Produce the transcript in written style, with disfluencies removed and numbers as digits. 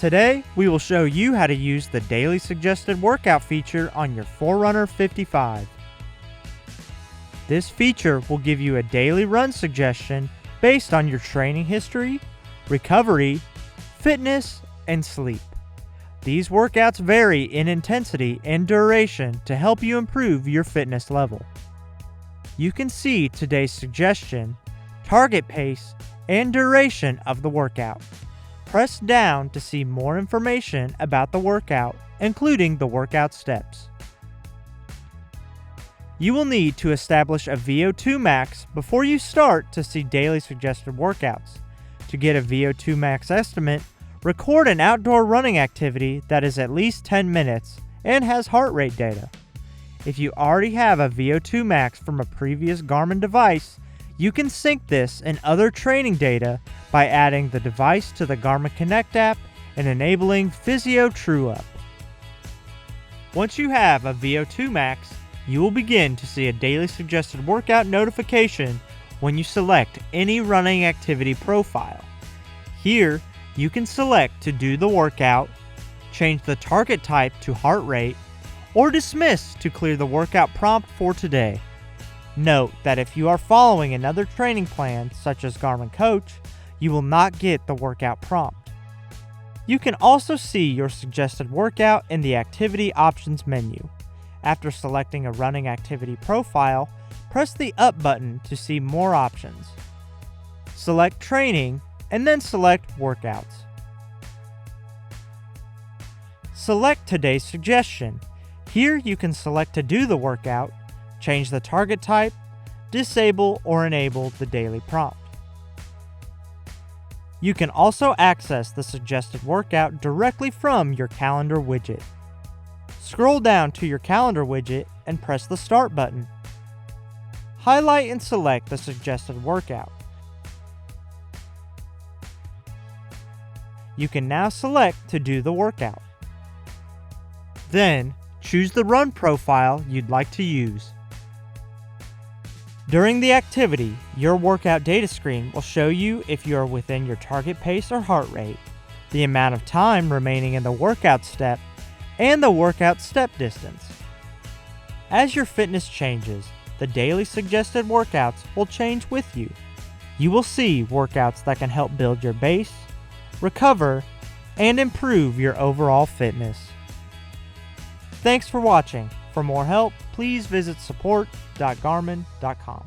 Today, we will show you how to use the Daily Suggested Workout feature on your Forerunner 55. This feature will give you a daily run suggestion based on your training history, recovery, fitness, and sleep. These workouts vary in intensity and duration to help you improve your fitness level. You can see today's suggestion, target pace, and duration of the workout. Press down to see more information about the workout, including the workout steps. You will need to establish a VO2 max before you start to see daily suggested workouts. To get a VO2 max estimate, record an outdoor running activity that is at least 10 minutes and has heart rate data. If you already have a VO2 max from a previous Garmin device, you can sync this and other training data by adding the device to the Garmin Connect app and enabling Physio TrueUp. Once you have a VO2 max, you will begin to see a daily suggested workout notification when you select any running activity profile. Here, you can select to do the workout, change the target type to heart rate, or dismiss to clear the workout prompt for today. Note that if you are following another training plan, such as Garmin Coach, you will not get the workout prompt. You can also see your suggested workout in the Activity Options menu. After selecting a running activity profile, press the Up button to see more options. Select Training, and then select Workouts. Select today's suggestion. Here you can select to do the workout, change the target type, disable or enable the daily prompt. You can also access the suggested workout directly from your calendar widget. Scroll down to your calendar widget and press the Start button. Highlight and select the suggested workout. You can now select to do the workout. Then, choose the run profile you'd like to use. During the activity, your workout data screen will show you if you are within your target pace or heart rate, the amount of time remaining in the workout step, and the workout step distance. As your fitness changes, the daily suggested workouts will change with you. You will see workouts that can help build your base, recover, and improve your overall fitness. Thanks for watching. For more help, please visit support.garmin.com.